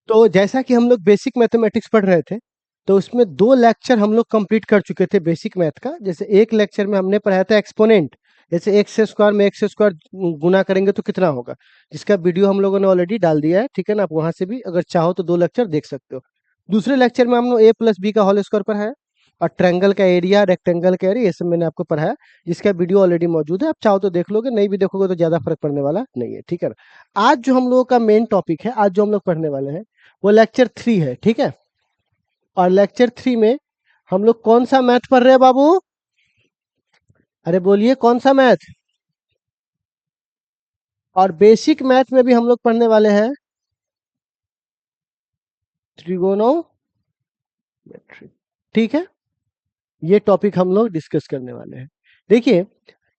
तो जैसा कि हम लोग बेसिक मैथमेटिक्स पढ़ रहे थे, तो उसमें 2 लेक्चर हम लोग कंप्लीट कर चुके थे बेसिक मैथ का। जैसे एक लेक्चर में हमने पढ़ाया था एक्सपोनेंट, जैसे एक्स स्क्वायर में एक्स स्क्वायर गुना करेंगे तो कितना होगा, जिसका वीडियो हम लोगों ने ऑलरेडी डाल दिया है, ठीक है ना। आप वहां से भी अगर चाहो तो 2 लेक्चर देख सकते हो। दूसरे लेक्चर में हम लोग ए प्लस बी का होल स्क्वायर पढ़ाया, और ट्रायंगल का एरिया, रेक्टेंगल का एरिया, ये सब मैंने आपको पढ़ाया, जिसका वीडियो ऑलरेडी मौजूद है। आप चाहो तो देख लोगे, नहीं भी देखोगे तो ज्यादा फर्क पड़ने वाला नहीं है, ठीक है ना। आज जो हम लोगों का मेन टॉपिक है, आज जो हम लोग पढ़ने वाले हैं, वो लेक्चर 3 है, ठीक है। और लेक्चर 3 में हम लोग कौन सा मैथ पढ़ रहे हैं बाबू? अरे बोलिए, कौन सा मैथ? और बेसिक मैथ में भी हम लोग पढ़ने वाले हैं ट्रिगोनोमेट्री, ठीक है। ये टॉपिक हम लोग डिस्कस करने वाले हैं। देखिए,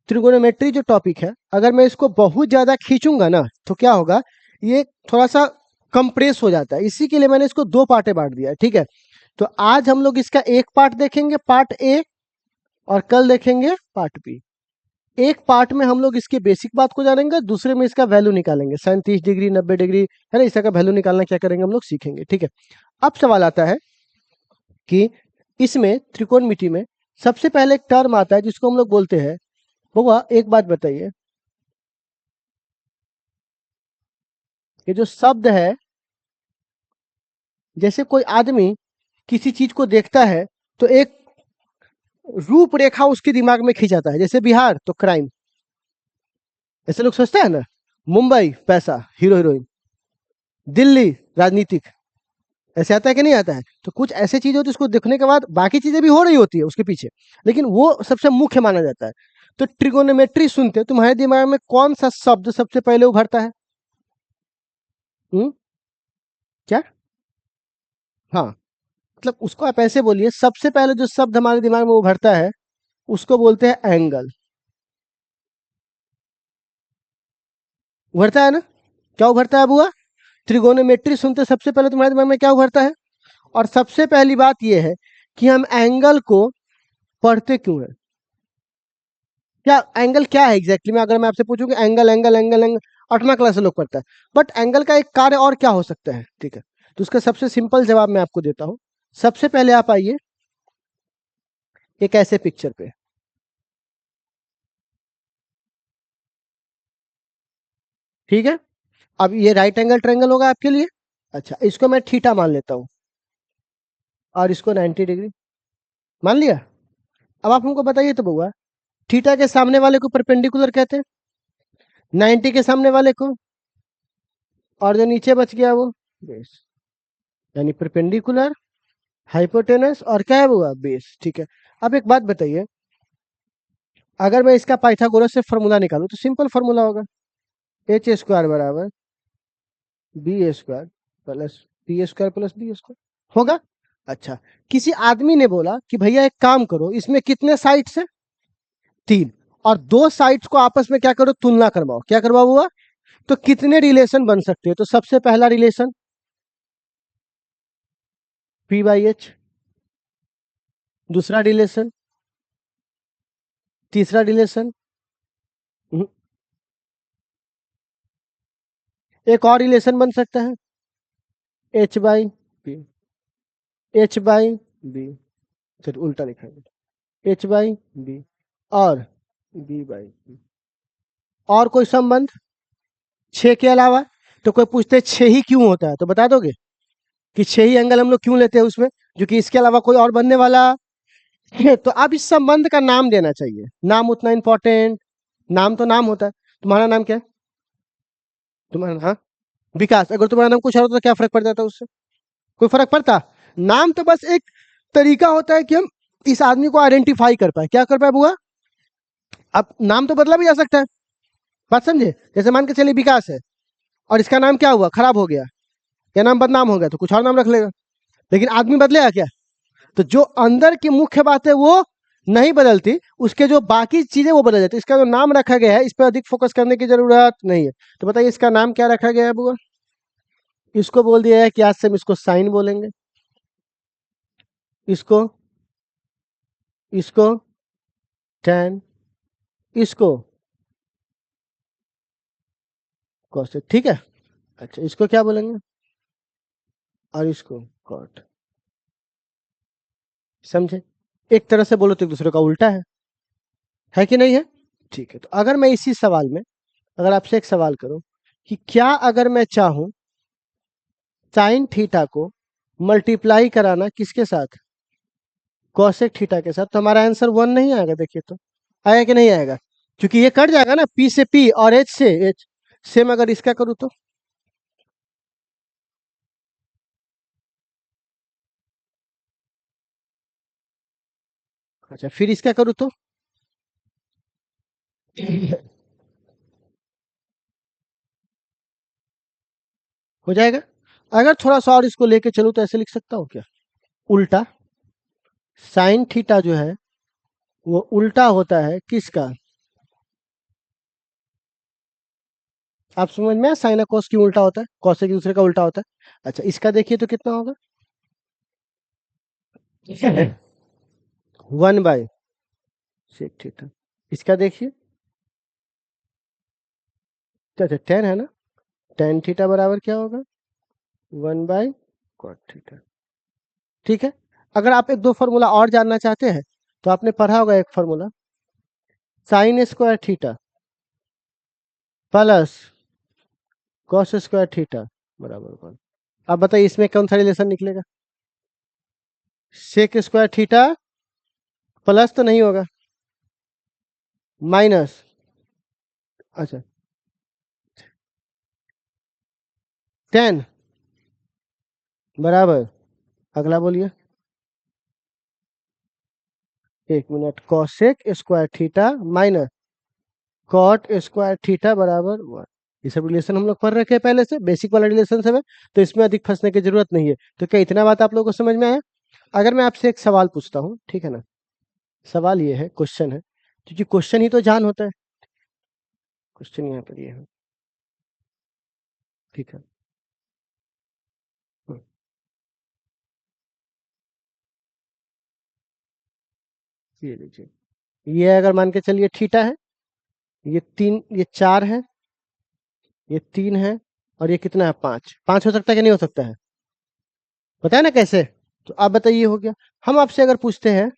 त्रिगोनोमेट्री जो टॉपिक है, अगर मैं इसको बहुत ज्यादा खींचूंगा ना, तो क्या होगा, ये थोड़ा सा कंप्रेस हो जाता है। इसी के लिए मैंने इसको 2 पार्टे बांट दिया है, ठीक है। तो आज हम लोग इसका एक पार्ट देखेंगे, पार्ट ए, और कल देखेंगे पार्ट बी। एक पार्ट में हम लोग इसकी बेसिक बात को जानेंगे, दूसरे में इसका वैल्यू निकालेंगे, 37 डिग्री, 90 डिग्री, है ना, इसका वैल्यू निकालना क्या करेंगे हम लोग सीखेंगे, ठीक है। अब सवाल आता है कि इसमें त्रिकोणमिति में सबसे पहले एक टर्म आता है जिसको हम लोग बोलते हैं, बउआ एक बात बताइए, ये जो शब्द है, जैसे कोई आदमी किसी चीज को देखता है तो एक रूपरेखा उसके दिमाग में खींचाता है, जैसे बिहार तो क्राइम, ऐसे लोग सोचते हैं ना। मुंबई पैसा, हीरो हीरोइन। दिल्ली राजनीतिक, ऐसे आता है कि नहीं आता है? तो कुछ ऐसे चीजें होती है उसको देखने के बाद बाकी चीजें भी हो रही होती है उसके पीछे, लेकिन वो सबसे मुख्य माना जाता है। तो ट्रिगोनोमेट्री सुनते तुम्हारे दिमाग में कौन सा शब्द सबसे पहले उभरता है? हम्म, क्या? हाँ, मतलब उसको आप ऐसे बोलिए, सबसे पहले जो शब्द हमारे दिमाग में उभरता है उसको बोलते हैं एंगल। उभरता है ना? क्या उभरता है बुआ? त्रिगोनोमेट्री सुनते सबसे पहले तुम्हारे दिमाग में क्या उभरता है? और सबसे पहली बात यह है कि हम एंगल को पढ़ते क्यों है? क्या एंगल क्या है एग्जैक्टली में, अगर मैं आपसे पूछूं कि एंगल एंगल एंगल एंगल, 8वां क्लास से लोग पढ़ता है, बट एंगल का एक कार्य और क्या हो सकता है, ठीक है। तो उसका सबसे सिंपल जवाब मैं आपको देता हूं। सबसे पहले आप आइए एक ऐसे पिक्चर पे, ठीक है। अब ये राइट एंगल ट्रायंगल होगा आपके लिए। अच्छा, इसको मैं थीटा मान लेता हूँ, और इसको 90 डिग्री मान लिया। अब आप हमको बताइए तो बउआ, थीटा के सामने वाले को परपेंडिकुलर कहते हैं, 90 के सामने वाले को, और जो नीचे बच गया वो बेस, यानी परपेंडिकुलर, हाइपोटेनस, और क्या है बउआ? बेस, ठीक है। अब एक बात बताइए, अगर मैं इसका पाइथागोरस से फॉर्मूला निकालूं तो सिंपल फॉर्मूला होगा, एच स्क्वायर बराबर B square plus B square plus B square होगा। अच्छा, किसी आदमी ने बोला कि भैया एक काम करो, इसमें कितने साइड्स है? 3, और 2 साइड्स को आपस में क्या करो, तुलना करवाओ। क्या करवाओ हुआ? तो कितने रिलेशन बन सकते हैं? तो सबसे पहला रिलेशन पी बाई एच, दूसरा रिलेशन, तीसरा रिलेशन, एक और रिलेशन बन सकता है, H by B, H by B, फिर उल्टा लिखेंगे, एच बाई बी, और बी बाई बी। और कोई संबंध 6 के अलावा? तो कोई पूछते 6 ही क्यों होता है, तो बता दोगे कि 6 ही एंगल हम लोग क्यों लेते हैं उसमें, जो कि इसके अलावा कोई और बनने वाला है? तो अब इस संबंध का नाम देना चाहिए, नाम उतना इंपॉर्टेंट, नाम तो नाम होता है। तुम्हारा नाम क्या है? तुम्हारा, हाँ, विकास। अगर तुम्हारा नाम कुछ और होता तो क्या फर्क पड़ जाता उससे? कोई फर्क पड़ता? नाम तो बस एक तरीका होता है कि हम इस आदमी को आइडेंटिफाई कर पाए। क्या कर पाए बुआ? अब नाम तो बदला भी जा सकता है, बात समझे। जैसे मान के चलिए विकास है, और इसका नाम क्या हुआ, खराब हो गया, या नाम बदनाम हो गया, तो कुछ और नाम रख लेगा, लेकिन आदमी बदलेगा क्या? तो जो अंदर की मुख्य बात है वो नहीं बदलती, उसके जो बाकी चीजें वो बदल जाती। इसका जो नाम रखा गया है इस पर अधिक फोकस करने की जरूरत नहीं है। तो बताइए इसका नाम क्या रखा गया है बुआ? इसको बोल दिया है कि आज से हम इसको साइन बोलेंगे, इसको, इसको tan, इसको cos, ठीक है। अच्छा, इसको क्या बोलेंगे? और इसको कॉट। समझे? एक तरह से बोलो तो एक दूसरे का उल्टा है कि नहीं है? ठीक है, तो अगर मैं इसी सवाल में अगर आपसे एक सवाल करूं कि क्या अगर मैं चाहूं साइन थीटा को मल्टीप्लाई कराना किसके साथ, कॉसेक थीटा के साथ, तो हमारा आंसर 1 नहीं आएगा। देखिए तो आएगा कि नहीं आएगा, क्योंकि ये कट जाएगा ना, पी से पी और एच से एच। सेम अगर इसका करूं तो अच्छा, फिर इसका करूं तो हो जाएगा। अगर थोड़ा सा और इसको लेके चलूं तो ऐसे लिख सकता हूं क्या, उल्टा साइन थीटा जो है वो उल्टा होता है किसका, आप समझ में, साइन कॉस की उल्टा होता है, कॉस एक दूसरे का उल्टा होता है। अच्छा, इसका देखिए तो कितना होगा, 1/sec थीटा। इसका देखिए, अच्छा 10 है ना, टेन थीटा बराबर क्या होगा, 1/cot थीटा। ठीक है, अगर आप एक दो फॉर्मूला और जानना चाहते हैं तो आपने पढ़ा होगा एक formula, sine square theta plus cos square theta बराबर 1। अब बताइए इसमें कौन सा रिलेशन निकलेगा, सेक स्क्वायर थीटा प्लस तो नहीं होगा, माइनस, अच्छा 10 बराबर, अगला बोलिए, एक minute, cosec square theta minus cot square theta बराबर 1। ये सब रिलेशन हम लोग पढ़ रखे हैं पहले से, बेसिक वाला रिलेशन सब है, तो इसमें अधिक फंसने की जरूरत नहीं है। तो क्या इतना बात आप लोगों को समझ में आया? अगर मैं आपसे एक सवाल पूछता हूँ, ठीक है ना, सवाल ये है, क्वेश्चन है, क्योंकि क्वेश्चन ही तो जान होता है, क्वेश्चन यहाँ पर ये है, ठीक है। हम्म, ये लीजिए, ये अगर मान के चलिए थीटा है, ये 3, ये 4 है, ये 3 है, और ये कितना है, 5। 5 हो सकता है कि नहीं हो सकता है, पता है ना कैसे? तो आप बताइए हो गया। हम आपसे अगर पूछते हैं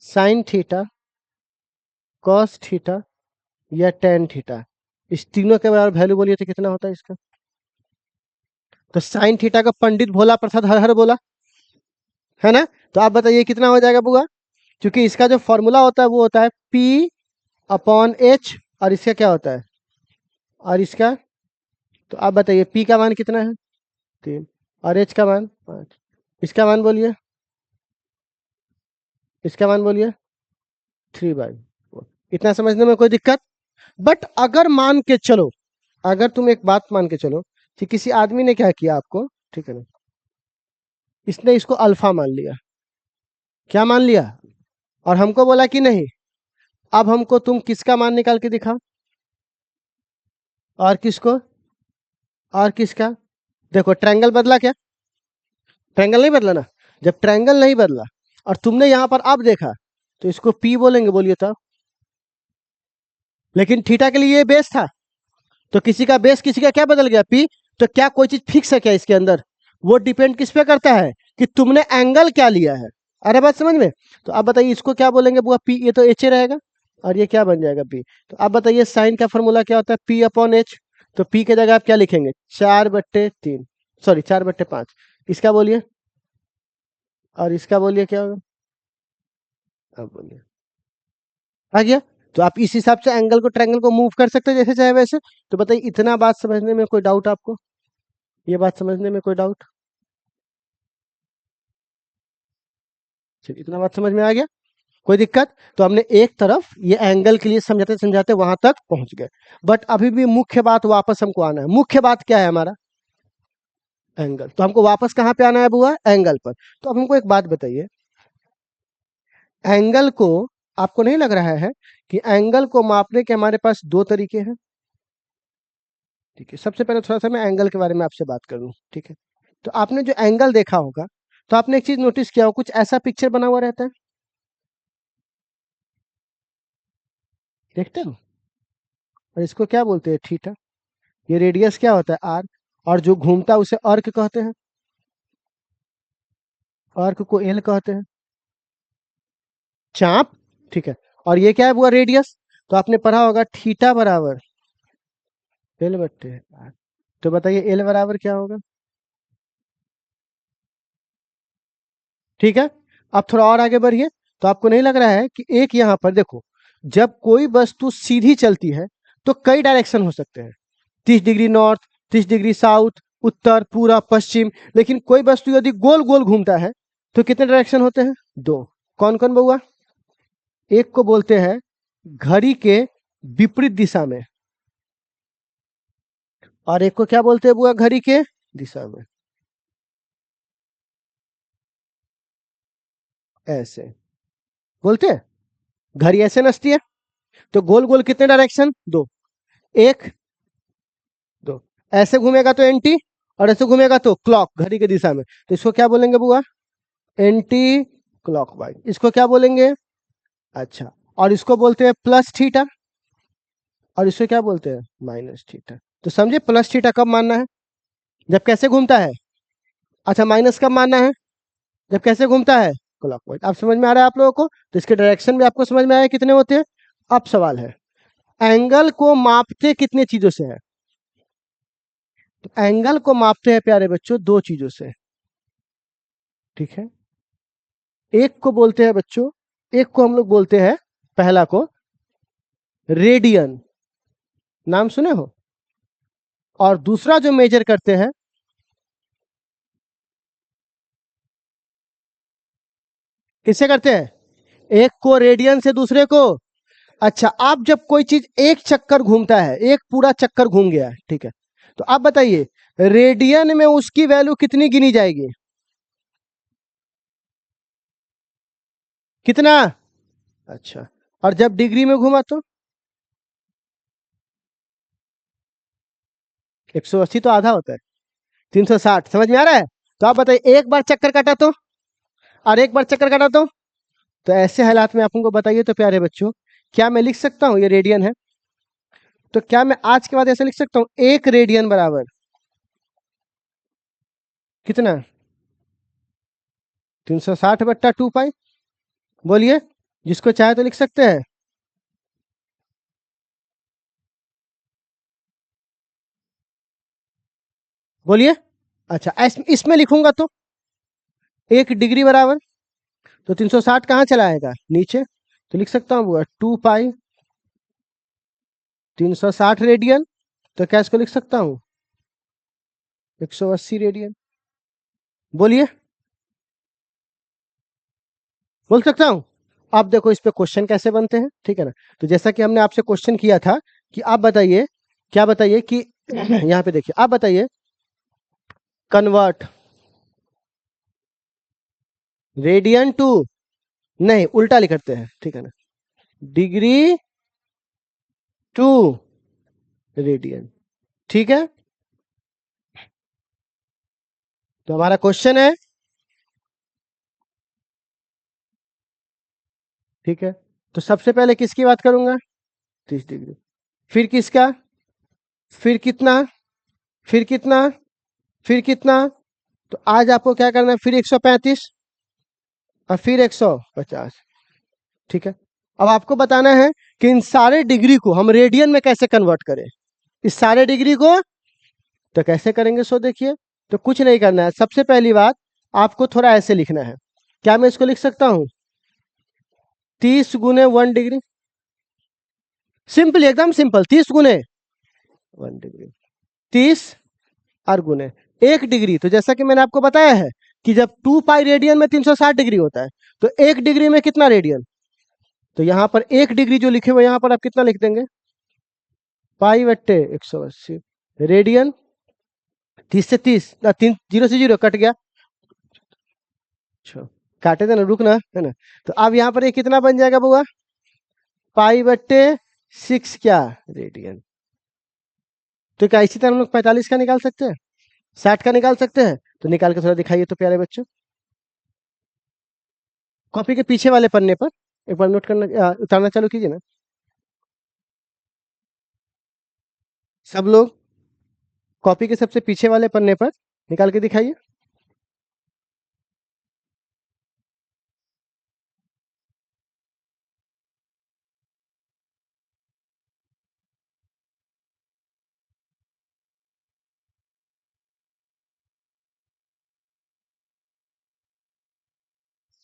साइन थीटा, कॉस थीटा या टेन थीटा, इस तीनों के बराबर वैल्यू बोलिए तो कितना होता है इसका, तो साइन थीटा का पंडित भोला प्रसाद हर हर बोला, है ना? तो आप बताइए कितना हो जाएगा बुआ, क्योंकि इसका जो फॉर्मूला होता है वो होता है P अपॉन एच, और इसका क्या होता है, और इसका, तो आप बताइए P का मान कितना है, 3, और एच का मान 5, इसका मान बोलिए, इसका मान बोलिए 3/4। इतना समझने में कोई दिक्कत? बट अगर मान के चलो, अगर तुम एक बात मान के चलो कि किसी आदमी ने क्या किया आपको, ठीक है ना, इसने इसको अल्फा मान लिया, क्या मान लिया, और हमको बोला कि नहीं, अब हमको तुम किसका मान निकाल के दिखाओ, और किसको, और किसका, देखो ट्रायंगल बदला क्या, ट्रायंगल नहीं बदला ना, जब ट्रायंगल नहीं बदला और तुमने यहां पर अब देखा, तो इसको पी बोलेंगे, बोलिए तो, लेकिन थीटा के लिए ये बेस था, तो किसी का बेस किसी का क्या बदल गया, पी। तो क्या कोई चीज फिक्स है क्या इसके अंदर, वो डिपेंड किस पे करता है कि तुमने एंगल क्या लिया है। अरे बात समझ में? तो आप बताइए इसको क्या बोलेंगे बुआ, पी, ये तो एच रहेगा, और ये क्या बन जाएगा, पी। तो आप बताइए साइन का फॉर्मूला क्या होता है, पी अपॉन एच। तो पी के जगह आप क्या लिखेंगे, 4/3, सॉरी 4/5। इसका बोलिए, और इसका बोलिए क्या होगा, अब बोलिए, आ गया? तो आप इस हिसाब से एंगल को, ट्रायंगल को मूव कर सकते हैं जैसे चाहे वैसे। तो बताइए इतना बात समझने में कोई डाउट आपको, ये बात समझने में कोई डाउट, चलिए इतना बात समझ में आ गया, कोई दिक्कत? तो हमने एक तरफ ये एंगल के लिए समझाते समझाते वहां तक पहुंच गए, बट अभी भी मुख्य बात वापस हमको आना है। मुख्य बात क्या है हमारा, एंगल। तो हमको वापस कहां पे आना है बुआ, एंगल पर। तो अब हमको एक बात बताइए, एंगल को, आपको नहीं लग रहा है कि एंगल को मापने के हमारे पास दो तरीके हैं? ठीक है, सबसे पहले थोड़ा सा मैं एंगल के बारे में आपसे बात कर लूं, ठीक है। तो आपने जो एंगल देखा होगा, तो आपने एक चीज नोटिस किया हो, कुछ ऐसा पिक्चर बना हुआ रहता है, देखते हो, और इसको क्या बोलते हैं, थीटा। ये रेडियस क्या होता है, आर, और जो घूमता है उसे अर्क कहते हैं। आर्क को एल कहते हैं, चाप, ठीक है। और ये क्या है बुआ, रेडियस। तो आपने पढ़ा होगा थीटा बराबर एल बट्टे आर। तो बताइए एल बराबर क्या होगा। ठीक है। आप थोड़ा और आगे बढ़िए। तो आपको नहीं लग रहा है कि एक यहाँ पर देखो, जब कोई वस्तु सीधी चलती है तो कई डायरेक्शन हो सकते हैं, 30 डिग्री नॉर्थ, 30 डिग्री साउथ, उत्तर, पूरा, पश्चिम। लेकिन कोई वस्तु यदि गोल गोल घूमता है तो कितने डायरेक्शन होते हैं, दो। कौन कौन बउआ। एक को बोलते हैं घड़ी के विपरीत दिशा में, और एक को क्या बोलते हैं बुआ, घड़ी के दिशा में, ऐसे बोलते हैं। घड़ी ऐसे नचती है तो गोल गोल कितने डायरेक्शन, दो। एक, दो। ऐसे घूमेगा तो एंटी, और ऐसे घूमेगा तो क्लॉक, घड़ी की दिशा में। तो इसको क्या बोलेंगे बुआ, एंटी क्लॉकवाइज। इसको क्या बोलेंगे, अच्छा। और इसको बोलते हैं प्लस थीटा, और इसको क्या बोलते हैं, माइनस थीटा। तो समझे प्लस थीटा कब मानना है, जब कैसे घूमता है। अच्छा, माइनस कब मानना है, जब कैसे घूमता है, क्लॉकवाइज। आप समझ में आ रहा है आप लोगों को। तो इसके डायरेक्शन भी आपको समझ में आया कितने होते हैं। अब सवाल है, एंगल को मापते कितने चीजों से है। तो एंगल को मापते हैं प्यारे बच्चों दो चीजों से, ठीक है। एक को बोलते हैं बच्चों, एक को हम लोग बोलते हैं, पहला को रेडियन, नाम सुने हो। और दूसरा जो मेजर करते हैं, किससे करते हैं, एक को रेडियन से, दूसरे को। अच्छा, आप जब कोई चीज एक चक्कर घूमता है, एक पूरा चक्कर घूम गया है, ठीक है। तो आप बताइए रेडियन में उसकी वैल्यू कितनी गिनी जाएगी, कितना। अच्छा, और जब डिग्री में घूमा तो 180 तो आधा होता है, 360, समझ में आ रहा है। तो आप बताइए एक बार चक्कर काटा तो, और एक बार चक्कर काटा तो ऐसे हालात में आप उनको बताइए तो प्यारे बच्चों, क्या मैं लिख सकता हूँ, ये रेडियन है, तो क्या मैं आज के बाद ऐसे लिख सकता हूँ, एक रेडियन बराबर कितना, 360/2 पाई। बोलिए, जिसको चाहे तो लिख सकते हैं। बोलिए। अच्छा, इसमें लिखूंगा तो एक डिग्री बराबर, तो 360 कहाँ चला आएगा, नीचे। तो लिख सकता हूँ 2 पाई 360 रेडियन। तो क्या इसको लिख सकता हूँ, 180 रेडियन। बोलिए, बोल सकता हूँ। अब देखो इस पे क्वेश्चन कैसे बनते हैं, ठीक है ना। तो जैसा कि हमने आपसे क्वेश्चन किया था कि आप बताइए, क्या बताइए कि यहाँ पे देखिए, आप बताइए कन्वर्ट रेडियन टू, नहीं उल्टा लिखते हैं, ठीक है ना, डिग्री टू रेडियन, ठीक है। तो हमारा क्वेश्चन है, ठीक है। तो सबसे पहले किसकी बात करूंगा, 30 डिग्री। फिर किसका, फिर कितना, फिर कितना, फिर कितना। तो आज आपको क्या करना है, फिर 135 और फिर 150, ठीक है। अब आपको बताना है कि इन सारे डिग्री को हम रेडियन में कैसे कन्वर्ट करें, इस सारे डिग्री को। तो कैसे करेंगे सो देखिए। तो कुछ नहीं करना है, सबसे पहली बात आपको थोड़ा ऐसे लिखना है। क्या मैं इसको लिख सकता हूं, 30 × 1 डिग्री, सिंपल, एकदम सिंपल, 30 × 1 डिग्री, 30 और गुने 1 डिग्री। तो जैसा कि मैंने आपको बताया है कि जब 2 पाई रेडियन में 360 डिग्री होता है, तो 1 डिग्री में कितना रेडियन। तो यहाँ पर 1 डिग्री जो लिखे हुए, यहाँ पर आप कितना लिख देंगे, पाई/180 रेडियन। 30 से 30 ना, 0 से 0 कट गया, अच्छा काटे थे ना, रुकना है ना। तो अब यहाँ पर ये कितना बन जाएगा बुआ, पाई/6 क्या, रेडियन। तो क्या इसी तरह हम लोग 45 का निकाल सकते हैं, 60 का निकाल सकते हैं। तो निकाल के थोड़ा दिखाइए तो प्यारे बच्चों, कॉपी के पीछे वाले पन्ने पर एक बार नोट करना, उतारना चालू कीजिए ना सब लोग। कॉपी के सबसे पीछे वाले पन्ने पर निकाल के दिखाइए।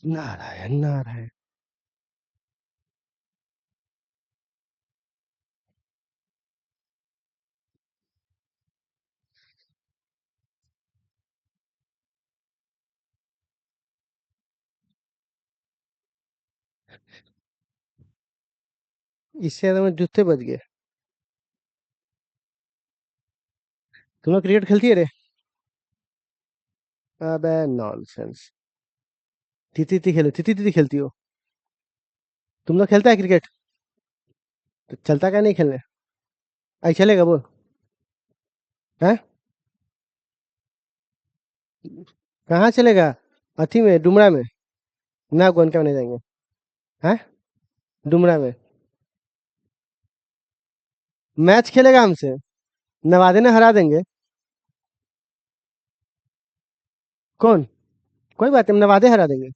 नारायण नारायण। इससे ज्यादा मेरे जूते बज गए। तुम लोग क्रिकेट खेलती है रे? अबे नॉनसेंस। तीती तीती खेलो, तीती तीती खेलती हो? तुम लोग खेलता है क्रिकेट? तो चलता क्या नहीं खेलने? आई चलेगा बोल। हैं? कहाँ चलेगा? अथी में, डुमरा में? ना गोन क्या नहीं जाएंगे? हैं? डुमरा में मैच खेलेगा हमसे? नवादे ने हरा देंगे। कौन? कोई बात नहीं, हम नवादे हरा देंगे।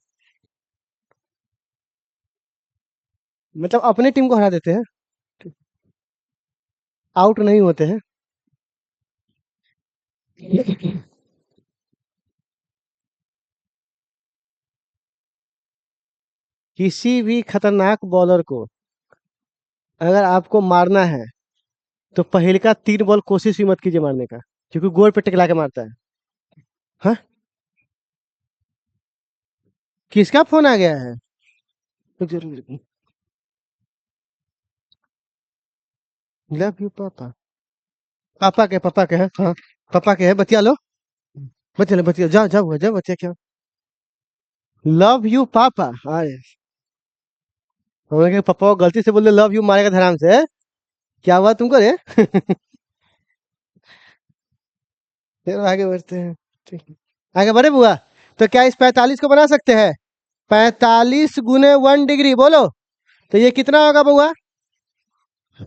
मतलब अपने टीम को हरा देते हैं। आउट नहीं होते हैं। किसी भी खतरनाक बॉलर को अगर आपको मारना है तो पहले का 3 बॉल कोशिश ही मत कीजिए मारने का, क्योंकि गोल पे टिकला के मारता है। हाँ? किसका फोन आ गया है? लव यू पापा। पापा के है, हाँ। पापा के है, बतिया लो। बतिया लो, बतिया, जाओ जाओ जाओ, बतिया क्या? लव यू पापा, अरे। हमने कहा पापा को गलती से बोल दे लव यू, मारेगा धराम से। क्या हुआ तुमको रे? फिर आगे बढ़ते हैं। ठीक है। आगे बढ़े बुआ? तो क्या इस 45 को बना सकते हैं? 45 × 1 डिग्री बोलो। तो ये कितना होगा बुआ?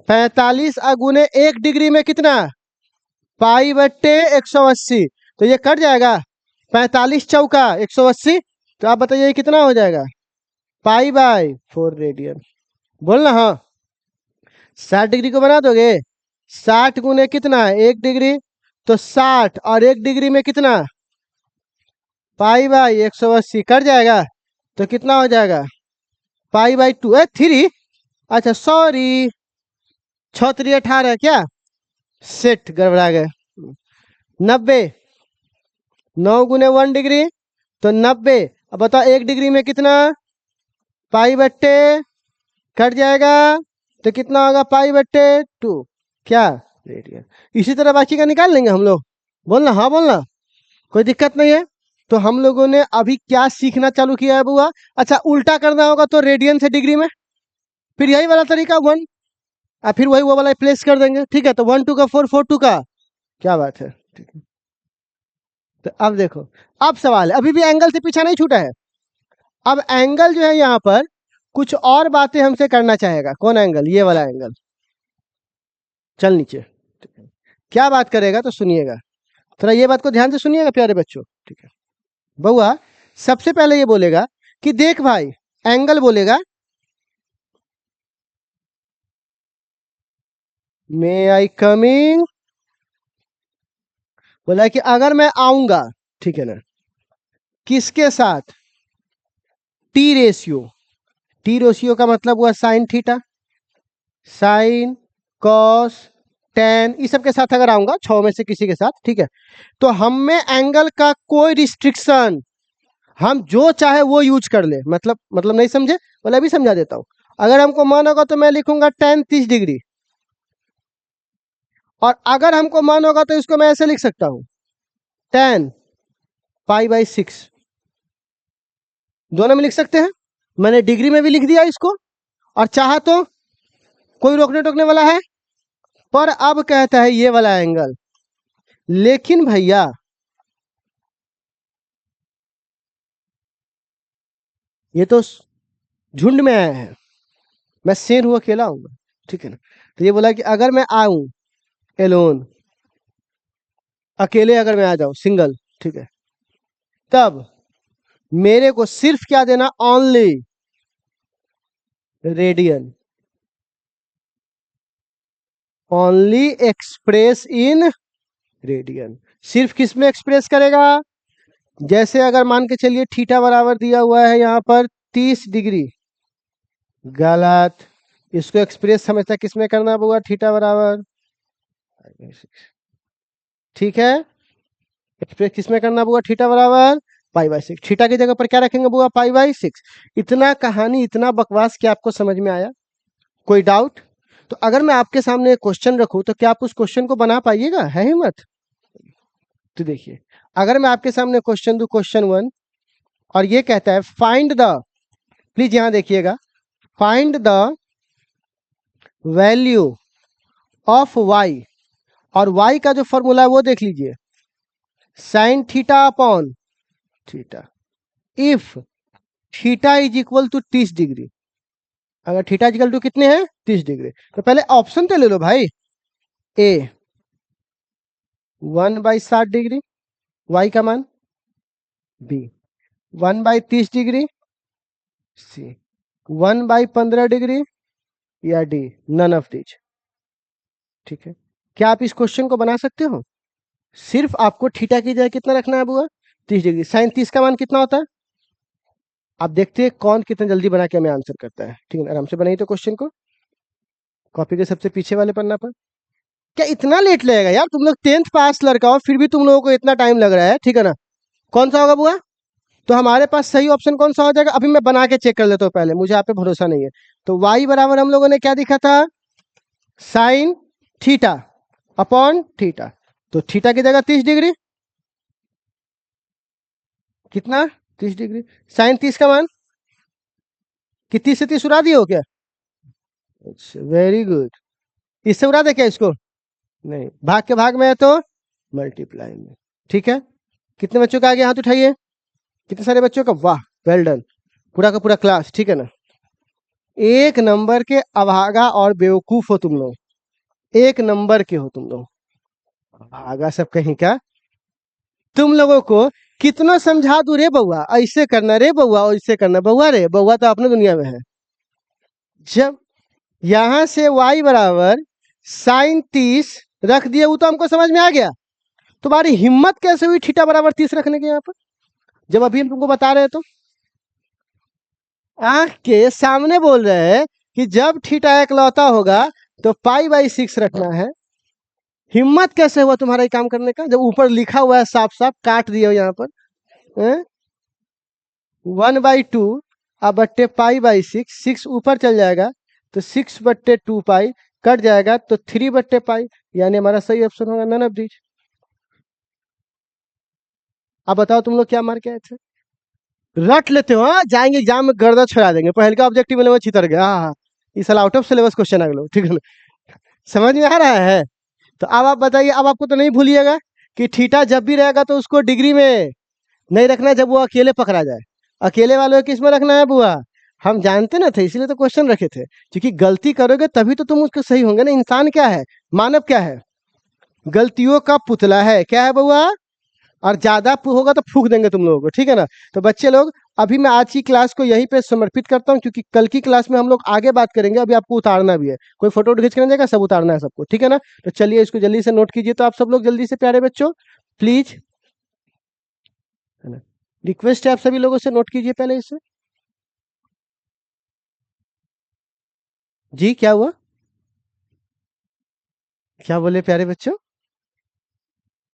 45 गुने 1 डिग्री में कितना? पाई/180। तो ये कट जाएगा। 45 चौका 180। तो आप बताइए ये कितना हो जाएगा? पाई/4 रेडियन। बोलना हाँ। 60 डिग्री को बना दोगे? 60 गुने कितना, 1 डिग्री। तो 60 और 1 डिग्री में कितना? पाई/180 कट जाएगा। तो कितना हो जाएगा? पाई/2 3। अच्छा सॉरी, 6×3 = 18 क्या? सेट गड़बड़ा गए। 90। 9 × 1 डिग्री तो 90। अब बताओ 1 डिग्री में कितना? पाई/, कट जाएगा। तो कितना होगा? पाई/2 क्या? रेडियन। इसी तरह बाकी का निकाल लेंगे हम लोग। बोलना हाँ, बोलना। कोई दिक्कत नहीं है। तो हम लोगों ने अभी क्या सीखना चालू किया है बुआ? अच्छा, उल्टा करना होगा तो रेडियन से डिग्री में। फिर यही वाला तरीका 1, और फिर वही वो वाला प्लेस कर देंगे। ठीक है, तो 1 2 का 4 4 2 का। क्या बात है? ठीक है। तो अब देखो, अब सवाल है, अभी भी एंगल से पीछा नहीं छूटा है। अब एंगल जो है यहाँ पर कुछ और बातें हमसे करना चाहेगा। कौन एंगल? ये वाला एंगल। चल नीचे। क्या बात करेगा तो सुनिएगा, थोड़ा ये बात को ध्यान से सुनिएगा प्यारे बच्चों। ठीक है। बउआ सबसे पहले ये बोलेगा कि देख भाई, एंगल बोलेगा मे आई कमिंग। बोला कि अगर मैं आऊंगा, ठीक है ना, किसके साथ? T ratio. टी रेशियो का मतलब हुआ sine theta, sine, cos, tan, इस सब के साथ अगर आऊंगा, 6 में से किसी के साथ, ठीक है, तो हम में एंगल का कोई रिस्ट्रिक्शन, हम जो चाहे वो यूज कर ले। मतलब नहीं समझे? बोला अभी समझा देता हूं। अगर हमको मन होगा तो मैं लिखूंगा tan 30 डिग्री, और अगर हमको मन होगा तो इसको मैं ऐसे लिख सकता हूं, tan पाई/6। दोनों में लिख सकते हैं। मैंने डिग्री में भी लिख दिया इसको, और चाहा तो कोई रोकने टोकने वाला है? पर अब कहता है ये वाला एंगल। लेकिन भैया ये तो झुंड में आया है, मैं शेर हूं, अकेला हूं। ठीक है ना? तो ये बोला कि अगर मैं आऊं एलोन, अकेले अगर मैं आ जाऊं, सिंगल, ठीक है, तब मेरे को सिर्फ क्या देना? Only radian. Only express in radian. सिर्फ किस में एक्सप्रेस करेगा? जैसे अगर मान के चलिए थीटा बराबर दिया हुआ है यहाँ पर 30 डिग्री, गलत। इसको एक्सप्रेस हमेशा किस में करना होगा, थीटा बराबर, ठीक है, एक्सप्रेस किस में करना होगा, थीटा बराबर π/6। थीटा की जगह पर क्या रखेंगे बुआ, π/6। इतना कहानी, इतना बकवास क्या आपको समझ में आया? कोई डाउट? तो अगर मैं आपके सामने एक क्वेश्चन रखूं तो क्या आप उस क्वेश्चन को बना पाइएगा, है हिम्मत? तो देखिए, अगर मैं आपके सामने क्वेश्चन दूं, क्वेश्चन 1, और ये कहता है फाइंड द, प्लीज यहां देखिएगा, find the value of y, और y का जो फॉर्मूला है वो देख लीजिए, sine theta upon theta, if theta is equal to 30 degree. अगर थीटा इक्वल टू कितने हैं, 30 डिग्री, तो पहले ऑप्शन तो ले लो भाई। ए 1/60 डिग्री, y का मान, बी 1/30 डिग्री, सी 1/15 डिग्री, या डी नन ऑफ दिस। ठीक है, क्या आप इस क्वेश्चन को बना सकते हो? सिर्फ आपको थीटा की जगह कितना रखना है बुआ, 30 डिग्री। साइन 30 का मान कितना होता है? आप देखते हैं कौन कितना जल्दी बना के हमें आंसर करता है। ठीक है, आराम से बनाइए तो क्वेश्चन को, कॉपी के सबसे पीछे वाले पन्ना पर। क्या इतना लेट लगेगा यार, तुम लोग 10th पास लड़का हो, फिर भी तुम लोगों को इतना टाइम लग रहा है, ठीक है ना? कौन सा होगा बुआ? तो हमारे पास सही ऑप्शन कौन सा हो जाएगा, अभी मैं बना के चेक कर लेता हूँ पहले, मुझे आप पे भरोसा नहीं है। तो y बराबर हम लोगों ने क्या दिखा था, साइन थीटा अपॉन थीटा, तो थीटा की जगह 30 डिग्री, कितना, 30 डिग्री। साइन 30 का मान, कि 30 से 30 उड़ा दिए हो क्या? अच्छा, वेरी गुड। इससे उड़ा दे क्या इसको? नहीं, भाग के भाग में है तो मल्टीप्लाई में। ठीक है, कितने बच्चों का आ गया, हाथ उठाइए, कितने सारे बच्चों का, वाह, वेल डन, पूरा का पूरा क्लास, ठीक है ना? एक नंबर के अभागा और बेवकूफ हो तुम लोग, एक नंबर के हो तुम लोग, अभागा सब कहीं का। तुम लोगों को कितना समझा दूं रे बउआ, ऐसे करना रे बउआ, ऐसे करना, बउआ रे बउआ तो अपने दुनिया में है। जब यहां से y बराबर साइन 30 रख दिए, वो तो हमको समझ में आ गया। तुम्हारी हिम्मत कैसे हुई थीटा बराबर 30 रखने के यहाँ पर, जब अभी हम तुमको बता रहे हैं? तो आंख के सामने बोल रहे हैं कि जब थीटा इकलौता होगा तो π/6 रखना है। हिम्मत कैसे हुआ तुम्हारा ये काम करने का, जब ऊपर लिखा हुआ है साफ साफ, काट दिया यहाँ पर, 1/2 अब बट्टे π/6, 6 ऊपर चल जाएगा तो 6/2 कट जाएगा तो 3/π, यानी हमारा सही ऑप्शन होगा नन ऑफ दिस। अब बताओ तुम लोग क्या मार के आए थे? रट लेते हो, हाँ, जाएंगे एग्जाम में गर्दा छुड़ा देंगे, पहले का ऑब्जेक्टिव में चितर गया, हाँ, इस साल आउट ऑफ सिलेबस क्वेश्चन आ गए, ठीक है ना? समझ में आ रहा है? तो अब आप बताइए, अब आपको तो नहीं भूलिएगा कि थीटा जब भी रहेगा तो उसको डिग्री में नहीं रखना है, जब वो अकेले पकड़ा जाए। अकेले वालों को किस में रखना है बुआ? हम जानते ना थे, इसलिए तो क्वेश्चन रखे थे, क्योंकि गलती करोगे तभी तो तुम उसके सही होंगे ना। इंसान क्या है, मानव क्या है, गलतियों का पुतला है, क्या है बुआ? और ज्यादा होगा तो फूक देंगे तुम लोगों को, ठीक है ना? तो बच्चे लोग, अभी मैं आज की क्लास को यहीं पे समर्पित करता हूँ, क्योंकि कल की क्लास में हम लोग आगे बात करेंगे। अभी आपको उतारना भी है, कोई फोटो खींच कर जाएगा, सब उतारना है सबको, ठीक है ना? तो चलिए इसको जल्दी से नोट कीजिए, तो आप सब लोग जल्दी से, प्यारे बच्चों प्लीज, है ना, रिक्वेस्ट है आप सभी लोगों से, नोट कीजिए पहले इसे। जी क्या हुआ, क्या बोले प्यारे बच्चों?